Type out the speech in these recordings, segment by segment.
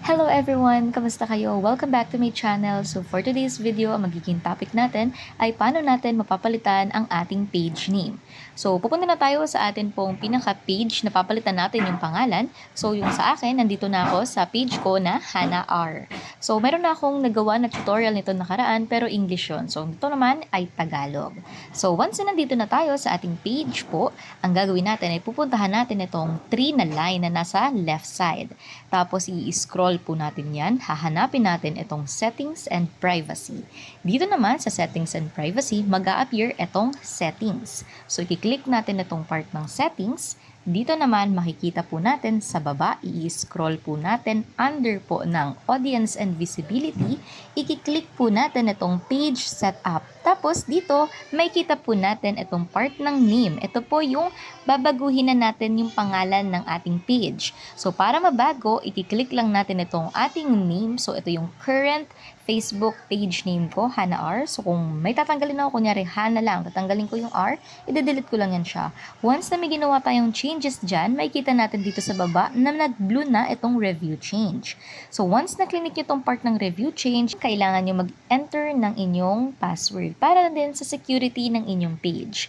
Hello everyone! Kamusta kayo? Welcome back to my channel. So for today's video, ang magiging topic natin ay paano natin mapapalitan ang ating page name. So pupunta na tayo sa atin pong pinaka-page na papalitan natin yung pangalan. So yung sa akin, nandito na ako sa page ko na Hannah R. So meron na akong nagawa na tutorial nito nakaraan pero English yun. So ito naman ay Tagalog. So once na nandito na tayo sa ating page po, ang gagawin natin ay pupuntahan natin itong 3 na line na nasa left side. Tapos i-scroll po natin yan, hahanapin natin itong settings and privacy. Dito naman sa settings and privacy, mag-a-appear itong settings. So i-click natin itong part ng settings. Dito naman makikita po natin sa baba, i-scroll po natin under po ng audience and visibility, i-click po natin itong page setup. Tapos dito, makikita po natin itong part ng name. Ito po yung babaguhin na natin yung pangalan ng ating page. So para mabago, i-click lang natin itong ating name. So ito yung current Facebook page name ko, Hannah R. So kung may tatanggalin ako, kunyari Hannah lang, tatanggalin ko yung R, i-delete ko lang yan siya. Once na may ginawa tayong changes dyan, makikita natin dito sa baba na nag-blue na itong review change. So once na click nyo itong part ng review change, kailangan nyo mag-enter ng inyong password para din sa security ng inyong page.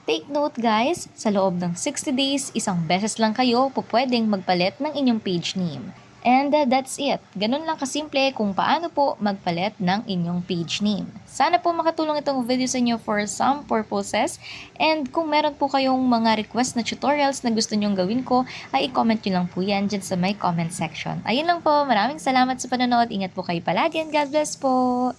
Take note guys, sa loob ng 60 days, isang beses lang kayo pwedeng magpalit ng inyong page name. And that's it. Ganun lang kasimple kung paano po magpalit ng inyong page name. Sana po makatulong itong video sa inyo for some purposes. And kung meron po kayong mga request na tutorials na gusto nyong gawin ko, ay i-comment nyo lang po yan dyan sa my comment section. Ayun lang po. Maraming salamat sa panonood. Ingat po kayo palagi and God bless po!